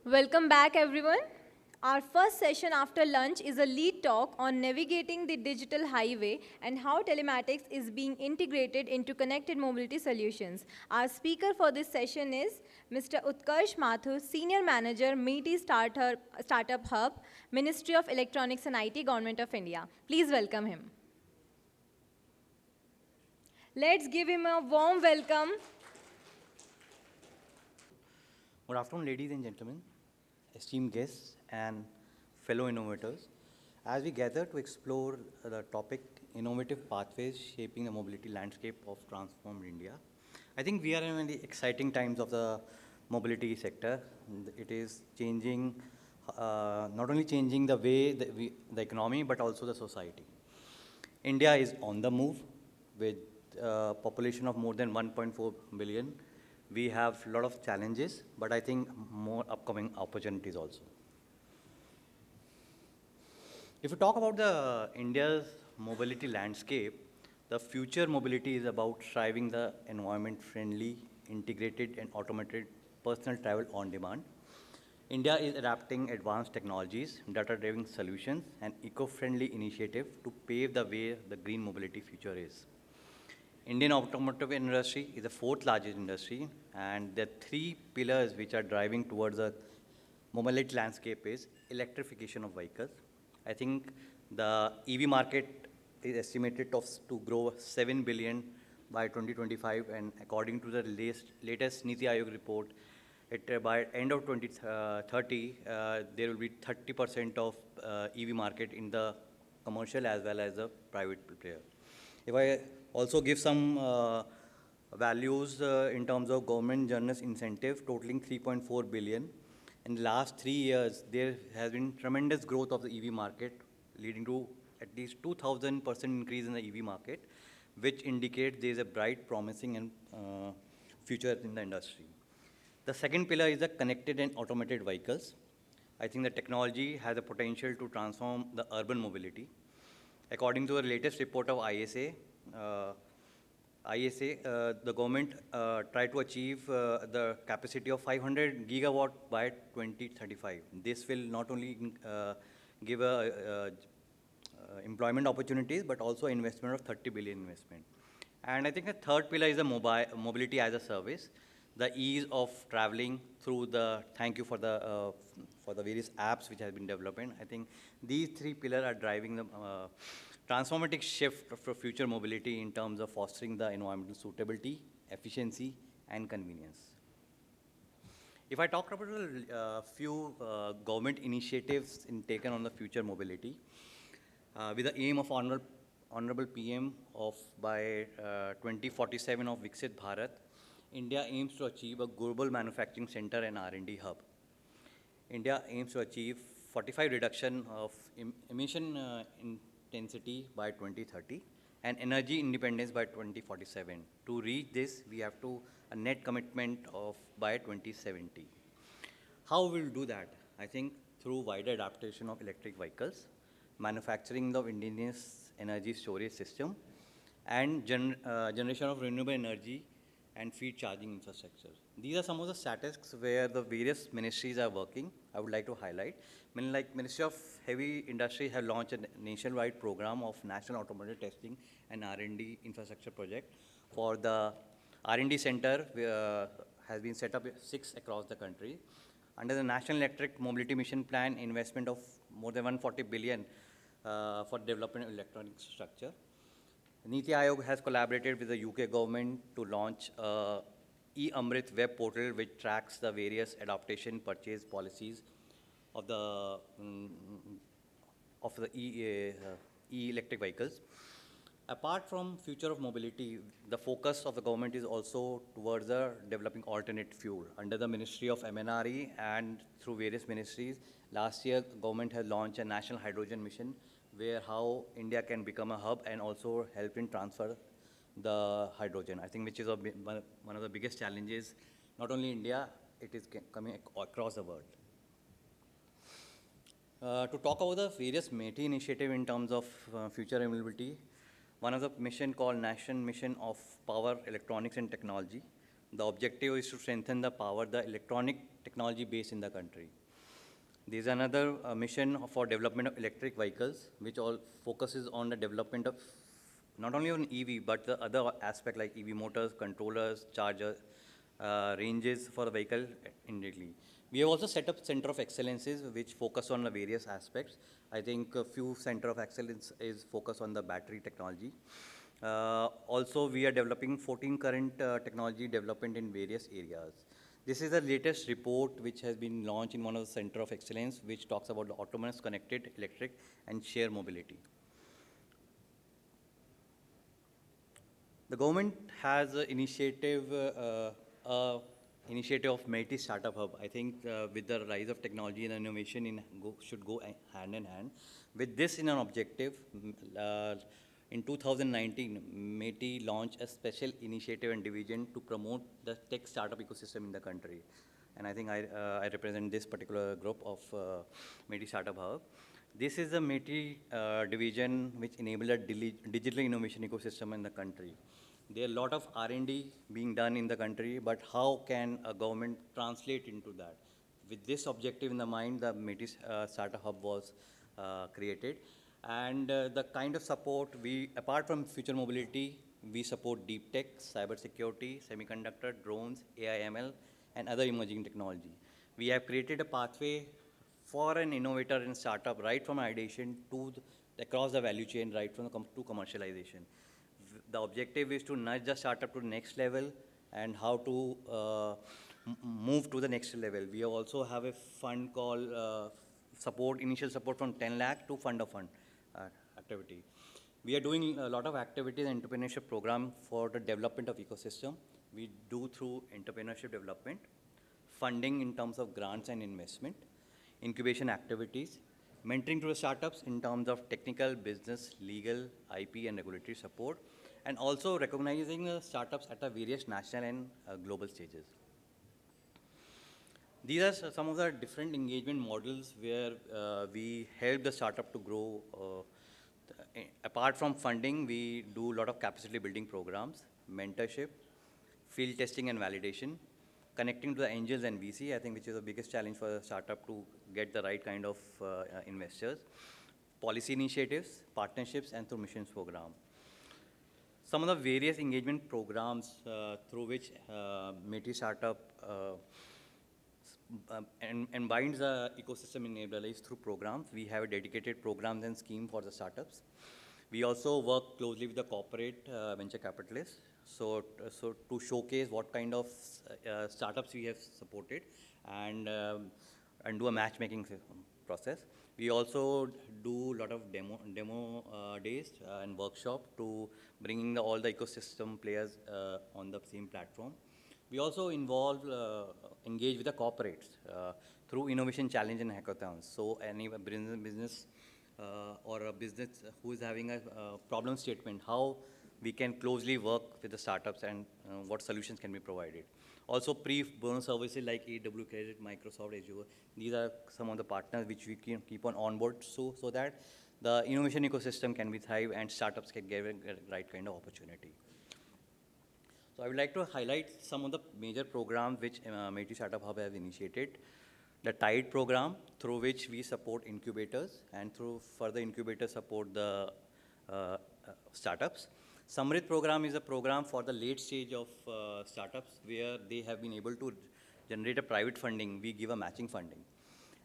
Welcome back, everyone. Our first session after lunch is a lead talk on navigating the digital highway and how telematics is being integrated into connected mobility solutions. Our speaker for this session is Mr. Utkarsh Mathur, Senior Manager, Meity Startup Hub, Ministry of Electronics and IT, Government of India. Please welcome him. Let's give him a warm welcome. Good afternoon, ladies and gentlemen, esteemed guests, and fellow innovators. As we gather to explore the topic innovative pathways shaping the mobility landscape of transformed India, I think we are in the exciting times of the mobility sector. It is changing, not only changing the way the economy, but also the society. India is on the move with a population of more than 1.4 billion. We have a lot of challenges, but I think more upcoming opportunities also. If you talk about the India's mobility landscape, the future mobility is about driving the environment-friendly, integrated and automated personal travel on demand. India is adapting advanced technologies, data-driven solutions, and eco-friendly initiative to pave the way the green mobility future is. Indian automotive industry is the fourth largest industry, and the three pillars which are driving towards the mobility landscape is electrification of vehicles. I think the EV market is estimated to grow 7 billion by 2025, and according to the latest Niti Aayog report, by end of 2030, there will be 30% of EV market in the commercial as well as the private player. If I also give some values in terms of government generous incentive totaling 3.4 billion. In the last 3 years, there has been tremendous growth of the EV market, leading to at least 2,000% increase in the EV market, which indicates there is a bright, promising and future in the industry. The second pillar is the connected and automated vehicles. I think the technology has the potential to transform the urban mobility. According to the latest report of ISA, the government tried to achieve the capacity of 500 gigawatt by 2035. This will not only give employment opportunities, but also investment of 30 billion investment. And I think the third pillar is the mobility as a service, the ease of traveling through thank you for the various apps which have been developed. I think these three pillars are driving the transformative shift for future mobility in terms of fostering the environmental suitability, efficiency, and convenience. If I talk about a few government initiatives taken on the future mobility, with the aim of Honorable PM of by 2047 of Viksit Bharat, India aims to achieve a global manufacturing center and R&D hub. India aims to achieve 45 reduction of emission intensity by 2030 and energy independence by 2047. To reach this, we have to a net commitment of by 2070. How will we do that? I think through wider adaptation of electric vehicles, manufacturing of indigenous energy storage system, and generation of renewable energy and feed charging infrastructure. These are some of the statistics where the various ministries are working. I would like to highlight. Like Ministry of Heavy Industry have launched a nationwide program of National Automotive Testing and R&D Infrastructure Project. For the R&D center has been set up 6 across the country. Under the National Electric Mobility Mission Plan, investment of more than 140 billion for development of electronic structure. Niti Aayog has collaborated with the UK government to launch e-Amrit web portal which tracks the various adaptation purchase policies of the e-electric vehicles. Apart from future of mobility, the focus of the government is also towards developing alternate fuel. Under the Ministry of MNRE and through various ministries, last year government has launched a national hydrogen mission where how India can become a hub and also help in transfer the hydrogen. I think which is one of the biggest challenges, not only India, it is coming across the world. To talk about the various Meity initiative in terms of future mobility, one of the mission called National Mission of Power, Electronics and Technology The objective is to strengthen the power, the electronic technology base in the country. There is another mission for development of electric vehicles, which all focuses on the development of not only on EV, but the other aspect like EV motors, controllers, chargers, ranges for the vehicle indirectly. We have also set up center of excellences which focus on the various aspects. I think a few center of excellence is focused on the battery technology. Also, we are developing 14 current technology development in various areas. This is the latest report which has been launched in one of the center of excellence, which talks about the autonomous, connected, electric, and share mobility. The government has an initiative of Meity Startup Hub. I think with the rise of technology and innovation should go hand in hand. With this in an objective, in 2019, Meity launched a special initiative and division to promote the tech startup ecosystem in the country. And I think I represent this particular group of Meity Startup Hub. This is a Meity division which enables a digital innovation ecosystem in the country. There are a lot of R&D being done in the country, but how can a government translate into that? With this objective in the mind, the Meity Startup Hub was created. And the kind of support apart from future mobility, we support deep tech, cybersecurity, semiconductor, drones, AI, ML, and other emerging technology. We have created a pathway for an innovator and startup right from ideation to across the value chain, right from to commercialization. The objective is to nudge the startup to the next level and how to move to the next level. We also have a fund called initial support from 10 lakh to fund of fund activity. We are doing a lot of activities and entrepreneurship program for the development of ecosystem. We do through entrepreneurship development, funding in terms of grants and investment, incubation activities, mentoring to the startups in terms of technical, business, legal, IP, and regulatory support, and also recognizing startups at the various national and global stages. These are some of the different engagement models where we help the startup to grow. Apart from funding, we do a lot of capacity building programs, mentorship, field testing and validation, connecting to the angels and VC, I think, which is the biggest challenge for a startup to get the right kind of investors, policy initiatives, partnerships, and through missions program. Some of the various engagement programs through which Meity Startup and binds the ecosystem enabler is through programs. We have a dedicated programs and scheme for the startups. We also work closely with the corporate venture capitalists. So to showcase what kind of startups we have supported and do a matchmaking process. We also do a lot of demo days and workshop to bringing all the ecosystem players on the same platform. We also engage with the corporates through innovation challenge and hackathons. So any business or a business who is having a problem statement, how we can closely work with the startups and what solutions can be provided. Also pre-burn services like AWS Credit, Microsoft Azure. These are some of the partners which we can keep on board so that the innovation ecosystem can be thrive and startups can get the right kind of opportunity. So I would like to highlight some of the major programs which Meity Startup Hub has initiated. The TIDE program, through which we support incubators and through further incubators support the startups. Samrit program is a program for the late stage of startups where they have been able to generate a private funding. We give a matching funding.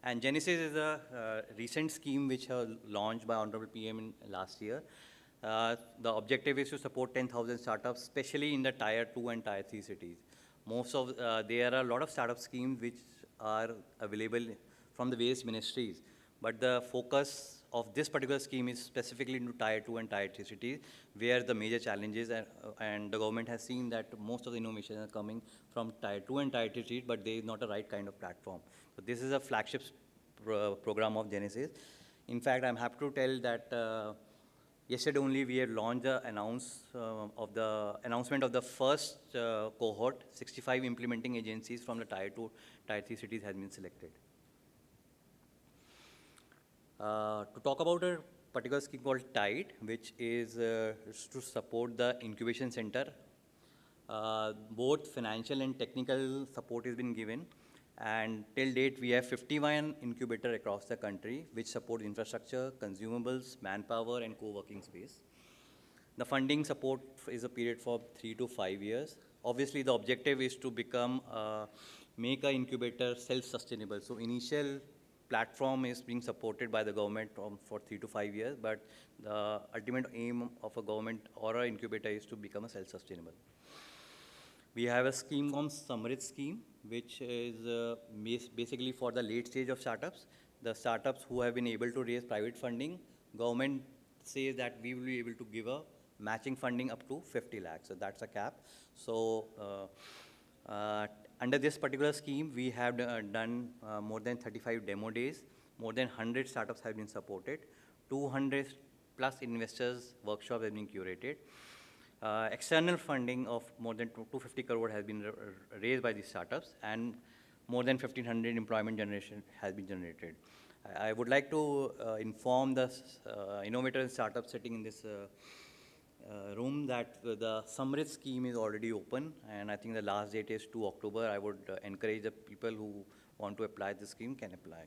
And Genesis is a recent scheme which was launched by Honorable PM in last year. The objective is to support 10,000 startups, especially in the Tier 2 and Tier 3 cities. There are a lot of startup schemes which are available from the various ministries, but the focus of this particular scheme is specifically into Tier 2 and Tier 3 cities, where the major challenges and the government has seen that most of the innovations are coming from Tier 2 and Tier 3 cities, but there is not a right kind of platform. So this is a flagship program of Genesis. In fact, I'm happy to tell that yesterday only we have launched the announcement of the first cohort. 65 implementing agencies from the Tier 2, Tier 3 cities has been selected. To talk about a particular scheme called TIDE, which is to support the incubation center. Both financial and technical support has been given. And till date, we have 51 incubator across the country, which support infrastructure, consumables, manpower, and co-working space. The funding support is a period for 3 to 5 years. Obviously, the objective is to make an incubator self-sustainable. So initial platform is being supported by the government for 3 to 5 years, but the ultimate aim of a government or an incubator is to become a self-sustainable. We have a scheme called Samrit scheme, which is basically for the late stage of startups. The startups who have been able to raise private funding, government says that we will be able to give a matching funding up to 50 lakhs. So that's a cap. So under this particular scheme, we have done more than 35 demo days. More than 100 startups have been supported. 200 plus investors workshop has been curated. External funding of more than 250 crore has been raised by these startups, and more than 1,500 employment generation has been generated. I would like to inform the innovators and startups sitting in this room that the Samrit scheme is already open, and I think the last date is 2 October. I would encourage the people who want to apply this scheme can apply.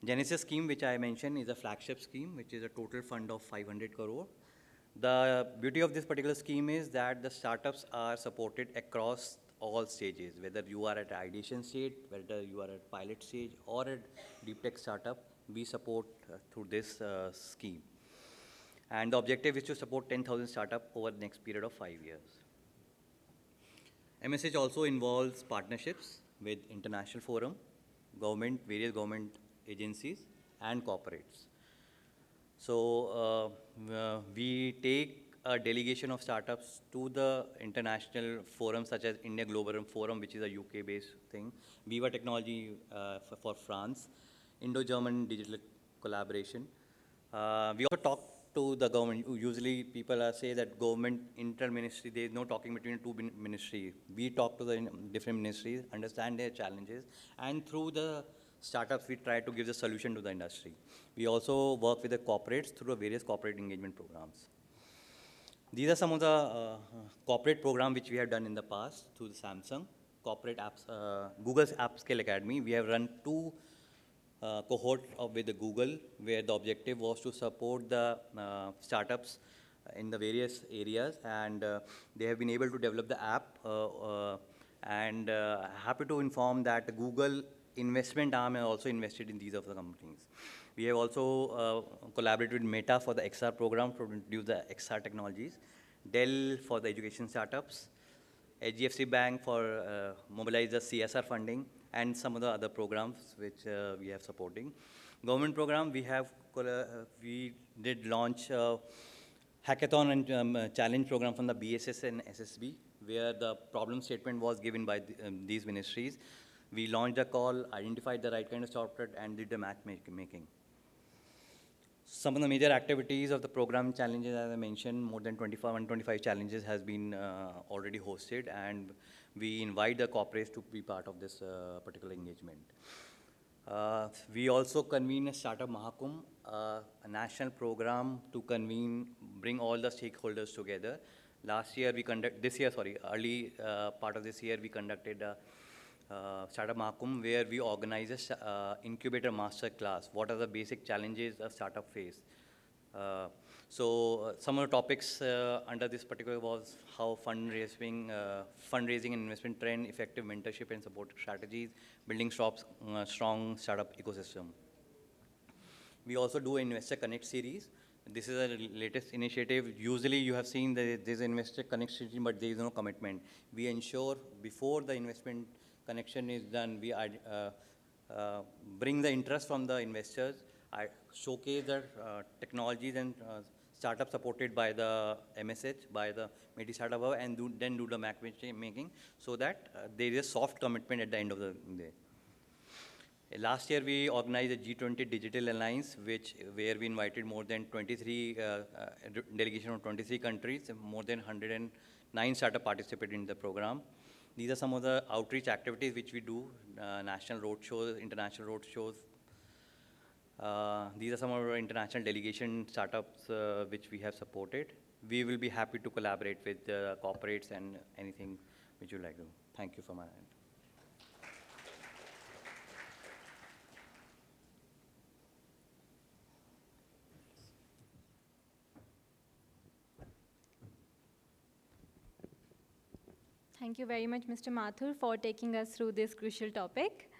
Genesis scheme, which I mentioned, is a flagship scheme, which is a total fund of 500 crore. The beauty of this particular scheme is that the startups are supported across all stages, whether you are at ideation stage, whether you are at pilot stage, or at deep tech startup, we support through this scheme. And the objective is to support 10,000 startups over the next period of 5 years. MSH also involves partnerships with international forum, government, various government agencies, and corporates. So we take a delegation of startups to the international forums such as India Global Forum, which is a UK-based thing, Viva Technology for France, Indo-German Digital Collaboration. We also talk to the government. Usually people say that government inter-ministry, there is no talking between two ministries. We talk to the different ministries, understand their challenges, and through the startups, we try to give the solution to the industry. We also work with the corporates through the various corporate engagement programs. These are some of the corporate programs which we have done in the past through the Samsung corporate apps, Google's App Scale Academy. We have run 2 cohort with the Google, where the objective was to support the startups in the various areas, and they have been able to develop the app. And happy to inform that Google investment arm has also invested in these of the companies. We have also collaborated with Meita for the XR program to introduce the XR technologies, Dell for the education startups, HDFC Bank for mobilize the CSR funding, and some of the other programs which we are supporting. Government program, we did launch hackathon and challenge program from the BSS and SSB, where the problem statement was given by these ministries. We launched a call, identified the right kind of software, and did the matchmaking. Some of the major activities of the program challenges, as I mentioned, more than 125 challenges has been already hosted, and we invite the corporates to be part of this particular engagement. We also convene a Startup Mahakumbh, a national program to bring all the stakeholders together. Early part of this year, we conducted a Startup Mahakumbh, where we organize a incubator master class. What are the basic challenges a startup face? So some of the topics under this particular was how fundraising and investment trend, effective mentorship and support strategies, building strong startup ecosystem. We also do Investor Connect series. This is a latest initiative. Usually you have seen that there's an Investor Connect series, but there is no commitment. We ensure before the investment connection is done, we bring the interest from the investors, showcase the technologies and startups supported by the MSH, by the Meity Startup Hub, and then do the matchmaking so that there is a soft commitment at the end of the day. Last year, we organized a G20 Digital Alliance, where we invited more than 23 delegation of 23 countries, and more than 109 startups participated in the program. These are some of the outreach activities which we do, national roadshows, international roadshows. These are some of our international delegation startups which we have supported. we will be happy to collaborate with the corporates and anything which you like to do. Thank you for my end. Thank you very much, Mr. Mathur, for taking us through this crucial topic.